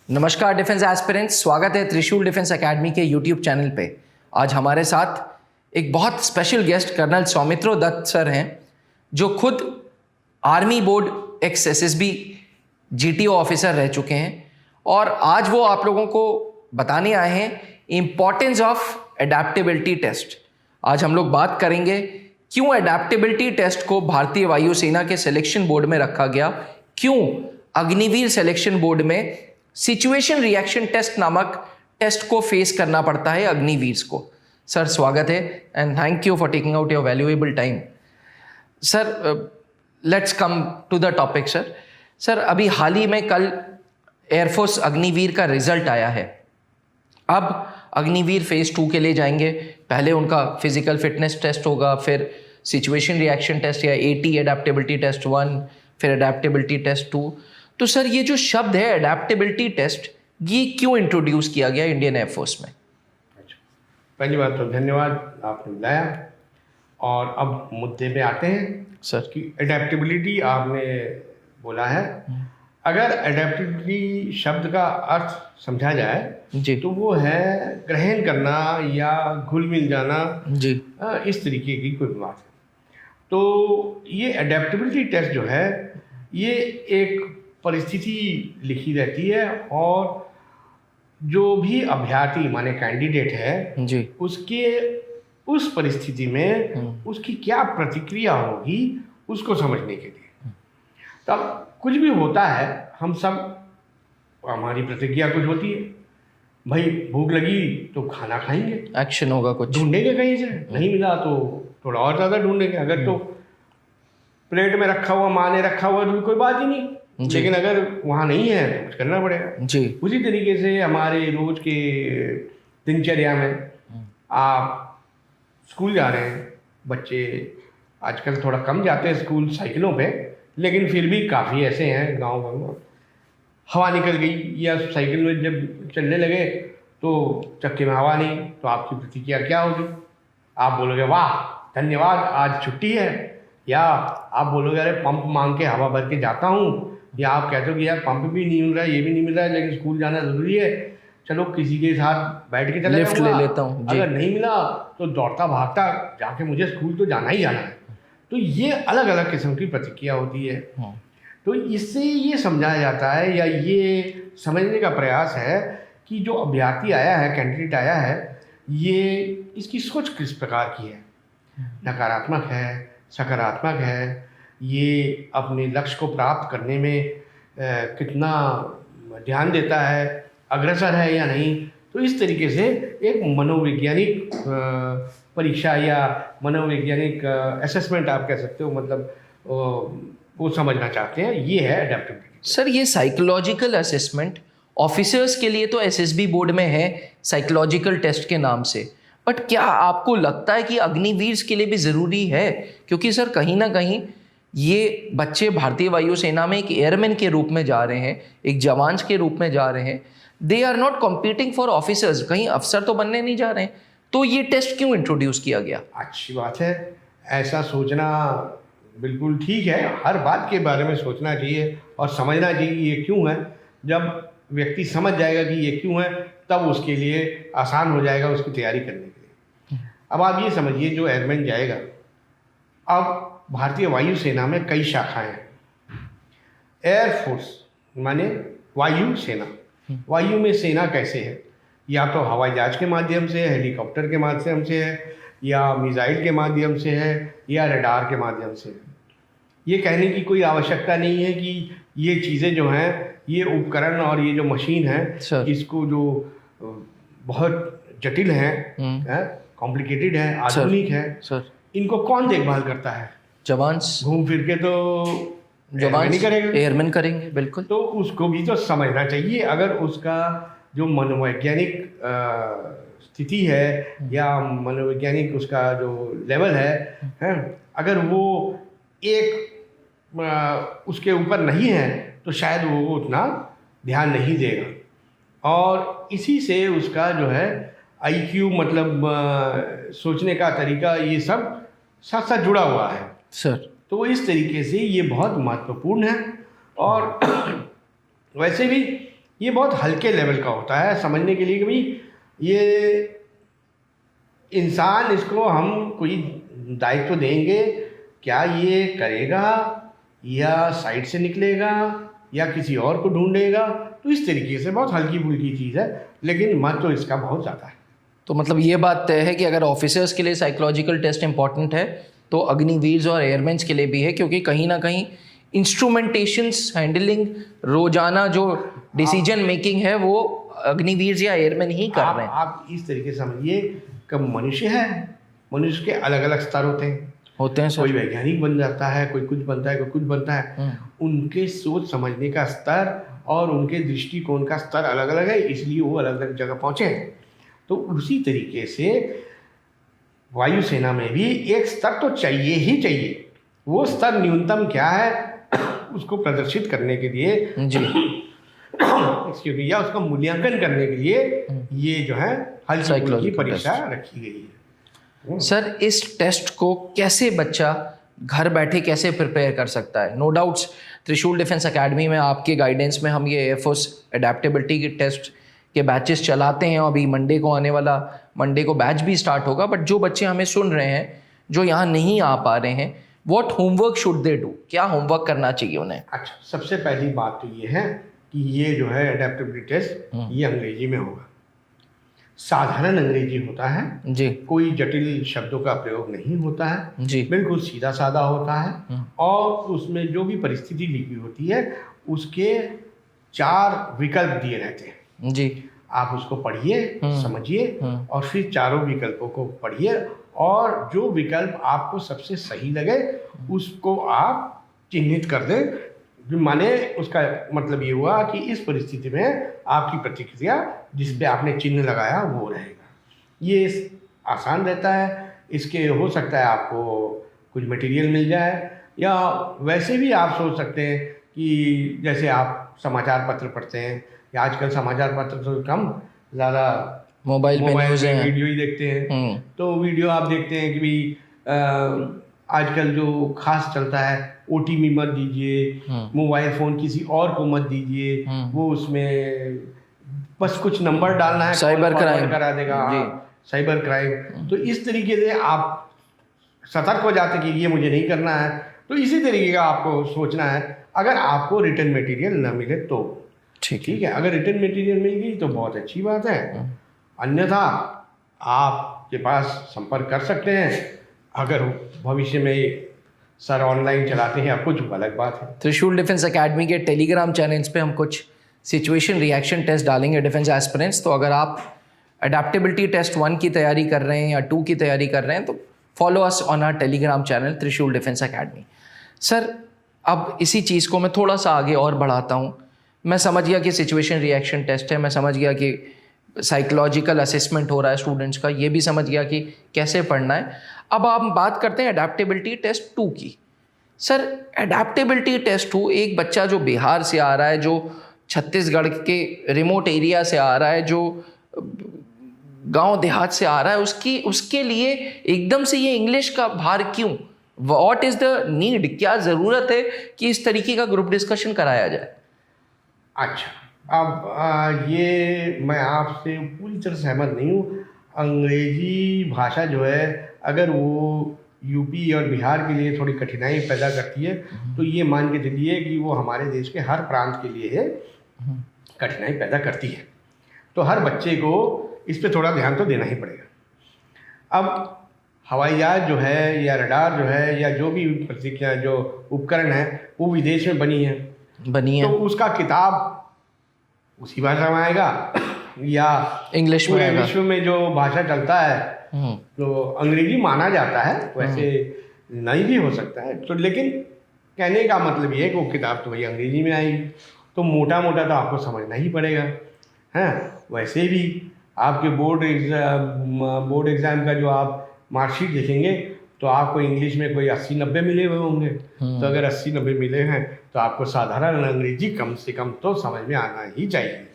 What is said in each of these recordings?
नमस्कार defence aspirants, स्वागत है त्रिशूल डिफेंस एकेडमी के यूट्यूब चैनल पे। आज हमारे साथ एक बहुत special guest colonel Saumitro Dutt sir हैं, जो खुद army board ex SSB GTO officer रह चुके हैं और आज वो आप लोगों को बताने आए हैं इम्पॉर्टेंस ऑफ एडेप्टेबिलिटी टेस्ट। आज हम लोग बात करेंगे क्यों एडेप्टेबिलिटी टेस्ट को भारतीय वायुसेना के सिलेक्शन बोर्ड में रखा गया, क्यों अग्निवीर सिलेक्शन बोर्ड में सिचुएशन रिएक्शन टेस्ट नामक टेस्ट को फेस करना पड़ता है अग्निवीर को। सर स्वागत है and thank you for taking out your valuable time. Sir let's come to the topic. Sir अभी हाल ही में कल एयरफोर्स अग्निवीर का रिजल्ट आया है। अब अग्निवीर फेज 2 के लिए जाएंगे। पहले उनका फिजिकल फिटनेस टेस्ट होगा, फिर सिचुएशन रिएक्शन टेस्ट या एटी एडेप्टेबिलिटी टेस्ट 1, फिर एडेप्टेबिलिटी टेस्ट 2। तो सर ये जो शब्द है एडेप्टेबिलिटी टेस्ट, ये क्यों इंट्रोड्यूस किया गया इंडियन एयरफोर्स में? पहली बात तो धन्यवाद आपने बुलाया। और अब मुद्दे पे आते हैं सर कि एडेप्टेबिलिटी आपने बोला है। अगर एडेप्टेबिलिटी शब्द का अर्थ समझा जाए जी तो वो है ग्रहण करना या घुल मिल जाना, जी इस तरीके की कोई बात है। तो ये एडेप्टेबिलिटी टेस्ट जो है ये एक परिस्थिति लिखी रहती है और जो भी अभ्यर्थी माने कैंडिडेट है जी उसके उस परिस्थिति में उसकी क्या प्रतिक्रिया होगी उसको समझने के लिए। तब कुछ भी होता है, हम सब हमारी प्रतिक्रिया कुछ होती है। भाई भूख लगी तो खाना खाएंगे, एक्शन होगा, कुछ ढूंढेंगे कहीं से, नहीं मिला तो थोड़ा और ज़्यादा ढूंढेंगे। अगर तो प्लेट में रखा हुआ, माँ ने रखा हुआ तो कोई बात ही नहीं, लेकिन अगर वहाँ नहीं है तो कुछ करना पड़ेगा जी। उसी तरीके से हमारे रोज के दिनचर्या में आप स्कूल जा रहे हैं, बच्चे आजकल थोड़ा कम जाते हैं स्कूल साइकिलों पे, लेकिन फिर भी काफ़ी ऐसे हैं गांव में, हवा निकल गई या साइकिल में जब चलने लगे तो चक्के में हवा नहीं, तो आपकी प्रतिक्रिया क्या होगी? आप बोलोगे वाह धन्यवाद आज छुट्टी है, या आप बोलोगे अरे पंप मांग के हवा भर के जाता हूँ, या आप कहते हो कि यार पंप भी नहीं मिल रहा है, ये भी नहीं मिल रहा है, लेकिन स्कूल जाना ज़रूरी है, चलो किसी के साथ बैठ के चला लिफ्ट ले लेता हूँ। अगर नहीं मिला तो दौड़ता भागता जाके मुझे स्कूल तो जाना ही जाना है। तो ये अलग अलग किस्म की प्रतिक्रिया होती है। तो इससे ये समझाया जाता है या ये समझने का प्रयास है कि जो अभ्यर्थी आया है, कैंडिडेट आया है, ये इसकी सोच किस प्रकार की है, नकारात्मक है, सकारात्मक है, ये अपने लक्ष्य को प्राप्त करने में कितना ध्यान देता है, अग्रसर है या नहीं। तो इस तरीके से एक मनोवैज्ञानिक परीक्षा या मनोवैज्ञानिक असेसमेंट आप कह सकते हो, मतलब वो समझना चाहते हैं। ये है एडेप्टेबिलिटी। सर ये साइकोलॉजिकल असेसमेंट ऑफिसर्स के लिए तो एसएसबी बोर्ड में है साइकोलॉजिकल टेस्ट के नाम से, बट क्या आपको लगता है कि अग्निवीर के लिए भी ज़रूरी है? क्योंकि सर कहीं ना कहीं ये बच्चे भारतीय वायुसेना में एक एयरमैन के रूप में जा रहे हैं, एक जवान के रूप में जा रहे हैं, they are not competing for officers, कहीं अफसर तो बनने नहीं जा रहे हैं। तो ये टेस्ट क्यों इंट्रोड्यूस किया गया? अच्छी बात है, ऐसा सोचना बिल्कुल ठीक है। हर बात के बारे में सोचना चाहिए और समझना चाहिए ये क्यों है। जब व्यक्ति समझ जाएगा कि ये क्यों है, तब उसके लिए आसान हो जाएगा उसकी तैयारी करने के लिए। अब आप ये समझिए, जो एयरमैन जाएगा, अब भारतीय वायुसेना में कई शाखाएं हैं। एयरफोर्स माने वायु सेना, वायु में सेना कैसे है? या तो हवाई जहाज के माध्यम से, हेलीकॉप्टर के माध्यम से है, या मिसाइल के माध्यम से है, या रडार के माध्यम से है। ये कहने की कोई आवश्यकता नहीं है कि ये चीज़ें जो हैं, ये उपकरण और ये जो मशीन है, इसको जो बहुत जटिल है, कॉम्प्लिकेटेड है, आधुनिक है, इनको कौन देखभाल करता है? जवान घूम फिर के तो जवान नहीं करेगा, एयरमैन करेंगे। बिल्कुल। तो उसको भी तो समझना चाहिए। अगर उसका जो मनोवैज्ञानिक स्थिति है या मनोवैज्ञानिक उसका जो लेवल है, अगर वो एक उसके ऊपर नहीं है तो शायद वो उतना ध्यान नहीं देगा। और इसी से उसका जो है IQ, मतलब सोचने का तरीका, ये सब साथ साथ जुड़ा हुआ है सर। तो इस तरीके से ये बहुत महत्वपूर्ण है। और वैसे भी ये बहुत हल्के लेवल का होता है समझने के लिए कि भाई ये इंसान, इसको हम कोई दायित्व देंगे, क्या ये करेगा या साइड से निकलेगा या किसी और को ढूंढेगा, तो इस तरीके से बहुत हल्की फुल्की चीज़ है, लेकिन मत तो इसका बहुत ज़्यादा है। तो मतलब ये बात तय है कि अगर ऑफिसर्स के लिए साइकोलॉजिकल टेस्ट इंपॉर्टेंट है तो अग्निवीर्स और एयरमैन्स के लिए भी है, क्योंकि कहीं ना कहीं इंस्ट्रूमेंटेशंस हैंडलिंग, रोजाना जो डिसीजन मेकिंग है वो अग्निवीर्स या एयरमैन ही कर रहे हैं। आप इस तरीके से समझिए कि मनुष्य है, मनुष्य के अलग अलग स्तर होते हैं सर। कोई वैज्ञानिक बन जाता है, कोई कुछ बनता है, कोई कुछ बनता है। उनके सोच समझने का स्तर और उनके दृष्टिकोण का स्तर अलग अलग है, इसलिए वो अलग अलग जगह पहुँचे हैं। तो उसी तरीके से वायुसेना में भी एक स्तर तो चाहिए ही चाहिए। वो स्तर न्यूनतम क्या है उसको प्रदर्शित करने के लिए जी या उसका मूल्यांकन करने के लिए ये जो है हल्की परीक्षा रखी गई है। सर, इस टेस्ट को कैसे बच्चा घर बैठे कैसे प्रिपेयर कर सकता है? नो डाउट्स त्रिशूल डिफेंस एकेडमी में आपके गाइडेंस में हम ये एयरफोर्स एडेप्टेबिलिटी के टेस्ट के बैचेस चलाते हैं। अभी मंडे को बैच भी स्टार्ट होगा। बट जो बच्चे हमें सुन रहे हैं, जो यहाँ नहीं आ पा रहे हैं, what homework should they do? क्या होमवर्क करना चाहिए उन्हें? अच्छा, सबसे पहली बात तो ये है कि ये जो है एडेप्टेबिलिटी टेस्ट ये अंग्रेजी में होगा। साधारण अंग्रेजी होता है जी, कोई जटिल शब्दों का प्रयोग नहीं होता है जी, बिल्कुल सीधा साधा होता है। और उसमें जो भी परिस्थिति लिखी होती है उसके 4 विकल्प दिए रहते हैं जी। आप उसको पढ़िए, समझिए और फिर चारों विकल्पों को पढ़िए और जो विकल्प आपको सबसे सही लगे उसको आप चिन्हित कर दें। माने उसका मतलब ये हुआ कि इस परिस्थिति में आपकी प्रतिक्रिया जिस पे आपने चिन्ह लगाया वो रहेगा। ये आसान रहता है। इसके हो सकता है आपको कुछ मटेरियल मिल जाए, या वैसे भी आप सोच सकते हैं कि जैसे आप समाचार पत्र पढ़ते हैं, या आजकल समाचार पत्र तो कम ज़्यादा मोबाइल में वीडियो ही देखते हैं। तो वीडियो आप देखते हैं कि भाई आजकल जो खास चलता है OTP मत दीजिए, मोबाइल फ़ोन किसी और को मत दीजिए, वो उसमें बस कुछ नंबर डालना है, साइबर क्राइम करा देगा। Cyber crime. तो इस तरीके से आप सतर्क हो जाते कि ये मुझे नहीं करना है। तो इसी तरीके का आपको सोचना है। अगर आपको रिटर्न मटेरियल न मिले तो ठीक है, अगर रिटर्न मटेरियल मिल गई तो बहुत अच्छी बात है, अन्यथा आपके पास संपर्क कर सकते हैं। अगर भविष्य में सर ऑनलाइन चलाते हैं आप कुछ अलग बात है। त्रिशूल डिफेंस एकेडमी के टेलीग्राम चैनल्स पे हम कुछ सिचुएशन रिएक्शन टेस्ट डालेंगे डिफेंस एस्पिरेंट्स। तो अगर आप अडेप्टेबिलिटी टेस्ट 1 की तैयारी कर रहे हैं या 2 की तैयारी कर रहे हैं तो follow us on our telegram channel Trishul defence academy. Sir, अब इसी चीज़ को मैं थोड़ा सा आगे और बढ़ाता हूँ। मैं समझ गया कि सिचुएशन रिएक्शन टेस्ट है, मैं समझ गया कि साइकोलॉजिकल असेसमेंट हो रहा है स्टूडेंट्स का, ये भी समझ गया कि कैसे पढ़ना है। अब आप बात करते हैं अडेप्टेबिलिटी टेस्ट 2 की। सर, अडेप्टेबिलिटी टेस्ट 2, एक बच्चा जो बिहार से आ रहा है, जो छत्तीसगढ़ के रिमोट एरिया से आ रहा है, जो गांव देहात से आ रहा है, उसके लिए एकदम से ये इंग्लिश का भार क्यों? What is the need? क्या ज़रूरत है कि इस तरीके का ग्रुप डिस्कशन कराया जाए? अच्छा, अब ये मैं आपसे पूरी तरह सहमत नहीं हूँ। अंग्रेजी भाषा जो है अगर वो यूपी और बिहार के लिए थोड़ी कठिनाई पैदा करती है तो ये मान के चलिए कि वो हमारे देश के हर प्रांत के लिए कठिनाई पैदा करती है। तो हर बच्चे को इस पे थोड़ा ध्यान तो देना ही पड़ेगा। अब हवाई जहाज जो है या रडार जो है या जो भी प्रतिक्रिया जो उपकरण है वो विदेश में बनी है तो उसका किताब उसी भाषा में आएगा या इंग्लिश में आएगा। विश्व में जो भाषा चलता है तो अंग्रेजी माना जाता है, वैसे नहीं भी हो सकता है। तो लेकिन कहने का मतलब ये है कि वो किताब तो वही अंग्रेजी में आएगी, तो मोटा मोटा तो आपको समझना ही पड़ेगा। हैं, वैसे भी आपके बोर्ड एग्ज़ाम का जो आप मार्कशीट देखेंगे तो आपको इंग्लिश में कोई 80-90 मिले हुए होंगे। तो अगर 80-90 मिले हैं तो आपको साधारण अंग्रेजी कम से कम तो समझ में आना ही चाहिए।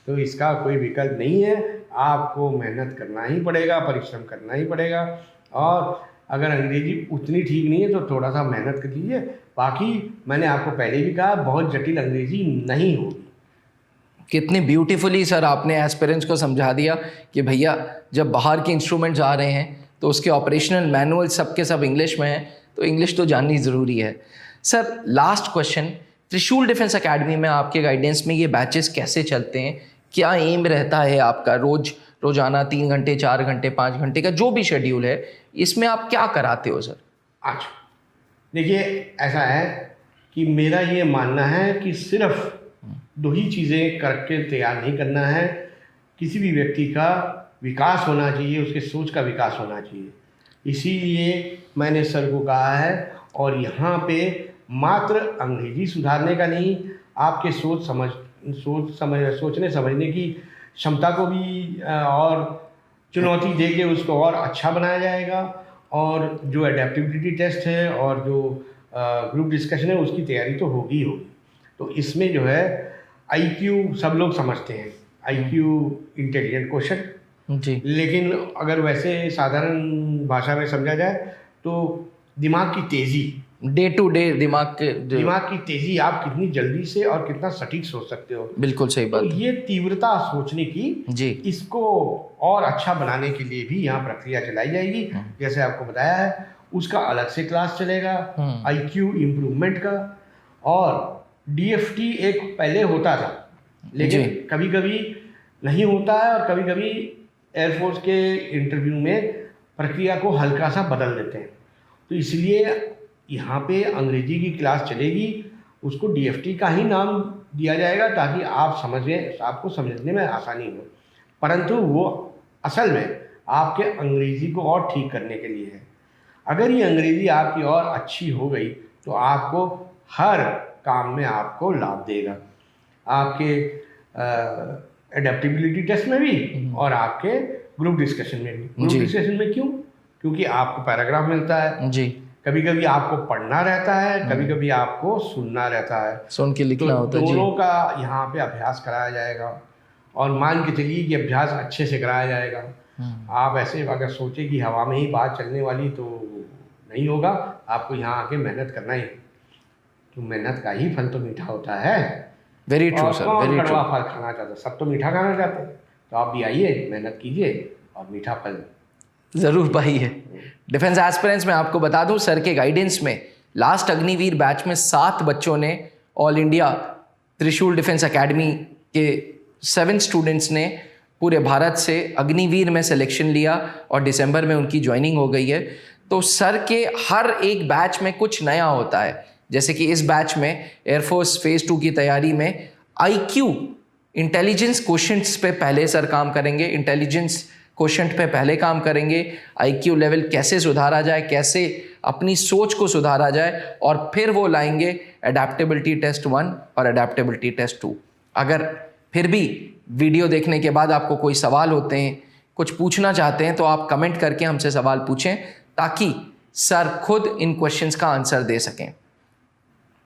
तो इसका कोई विकल्प नहीं है, आपको मेहनत करना ही पड़ेगा, परिश्रम करना ही पड़ेगा। और अगर अंग्रेजी उतनी ठीक नहीं है तो थोड़ा सा मेहनत कर लीजिए। बाकी मैंने आपको पहले भी कहा बहुत जटिल अंग्रेजी नहीं होगी। कितनी ब्यूटीफुली सर आपने एस्पिरेंट्स को समझा दिया कि भैया जब बाहर के इंस्ट्रूमेंट्स आ रहे हैं तो उसके ऑपरेशनल मैनुअल सब के सब इंग्लिश में हैं, तो इंग्लिश तो जाननी ज़रूरी है। सर लास्ट क्वेश्चन, त्रिशूल डिफेंस एकेडमी में आपके गाइडेंस में ये बैचेस कैसे चलते हैं? क्या एम रहता है आपका? रोज़ाना 3 घंटे, 4 घंटे, 5 घंटे का जो भी शेड्यूल है, इसमें आप क्या कराते हो सर? अच्छा, देखिए ऐसा है कि मेरा ये मानना है कि सिर्फ 2 ही चीज़ें करके तैयार नहीं करना है। किसी भी व्यक्ति का विकास होना चाहिए, उसके सोच का विकास होना चाहिए। इसीलिए मैंने सर को कहा है, और यहाँ पे मात्र अंग्रेजी सुधारने का नहीं, आपके सोचने समझने की क्षमता को भी और चुनौती दे के उसको और अच्छा बनाया जाएगा। और जो एडेप्टिबिलिटी टेस्ट है और जो ग्रुप डिस्कशन है उसकी तैयारी तो होगी ही होगी। तो इसमें जो है IQ सब लोग समझते हैं, IQ इंटेलिजेंट क्वेश्चन जी, लेकिन अगर वैसे साधारण भाषा में समझा जाए तो दिमाग की तेज़ी, डे टू डे दिमाग दिमाग की तेज़ी, आप कितनी जल्दी से और कितना सटीक सोच सकते हो। बिल्कुल सही तो बात। ये तीव्रता सोचने की जी, इसको और अच्छा बनाने के लिए भी यहाँ प्रक्रिया चलाई जाएगी। जैसे आपको बताया है, उसका अलग से क्लास चलेगा IQ इम्प्रूवमेंट का। और DFT एक पहले होता था, लेकिन कभी कभी नहीं होता है, और कभी कभी एयरफोर्स के इंटरव्यू में प्रक्रिया को हल्का सा बदल देते हैं। तो इसलिए यहाँ पे अंग्रेजी की क्लास चलेगी, उसको DFT का ही नाम दिया जाएगा ताकि आपको समझने में आसानी हो, परंतु वो असल में आपके अंग्रेजी को और ठीक करने के लिए है। अगर ये अंग्रेजी आपकी और अच्छी हो गई तो आपको हर काम में आपको लाभ देगा, आपके एडेप्टिबिलिटी टेस्ट में भी और आपके ग्रुप डिस्कशन में भी। ग्रुप डिस्कशन में क्यों? क्योंकि आपको पैराग्राफ मिलता है जी, कभी कभी आपको पढ़ना रहता है, कभी कभी आपको सुनना रहता है, सुन के लिखना होता है। दोनों का यहाँ पे अभ्यास कराया जाएगा, और मान के चलिए कि अभ्यास अच्छे से कराया जाएगा। आप ऐसे अगर सोचे कि हवा में ही बात चलने वाली, तो नहीं होगा। आपको यहाँ आके मेहनत करना ही, तो मेहनत का ही फल तो मीठा होता है। Very true sir, very true. कड़वा फल खाना चाहते, सब तो मीठा खाना चाहते हैं, तो आप भी आइए, मेहनत कीजिए और मीठा फल ज़रूर पाइए। डिफेंस एस्पिरेंट्स में आपको बता दूं, सर के गाइडेंस में लास्ट अग्निवीर बैच में 7 बच्चों ने ऑल इंडिया त्रिशूल डिफेंस एकेडमी के 7 स्टूडेंट्स ने पूरे भारत से अग्निवीर में सिलेक्शन लिया और दिसंबर में उनकी ज्वाइनिंग हो गई है। तो सर के हर एक बैच में कुछ नया होता है। जैसे कि इस बैच में एयरफोर्स फेज़ 2 की तैयारी में IQ इंटेलिजेंस क्वोशंट्स पे पहले सर काम करेंगे, इंटेलिजेंस क्वोशंट पे पहले काम करेंगे। IQ लेवल कैसे सुधारा जाए, कैसे अपनी सोच को सुधारा जाए, और फिर वो लाएंगे एडेप्टेबिलिटी टेस्ट 1 और एडेप्टेबिलिटी टेस्ट 2। अगर फिर भी वीडियो देखने के बाद आपको कोई सवाल होते हैं, कुछ पूछना चाहते हैं, तो आप कमेंट करके हमसे सवाल पूछें ताकि सर खुद इन क्वेश्चंस का आंसर दे सकें।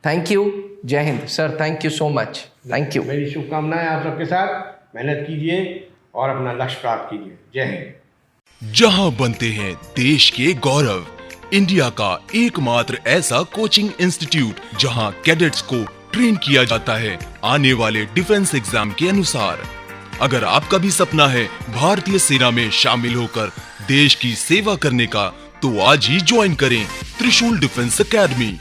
Thank you. जय हिंद sir, thank you so much. Thank you. मेरी शुभकामनाएं आप सबके साथ। मेहनत कीजिए और अपना लक्ष्य प्राप्त कीजिए। जय हिंद। जहां बनते हैं देश के गौरव, इंडिया का एकमात्र ऐसा कोचिंग इंस्टीट्यूट जहां कैडेट्स को ट्रेन किया जाता है आने वाले डिफेंस एग्जाम के अनुसार। अगर आपका भी सपना है भारतीय सेना में शामिल होकर देश की सेवा करने का, तो आज ही ज्वाइन करें त्रिशूल डिफेंस एकेडमी।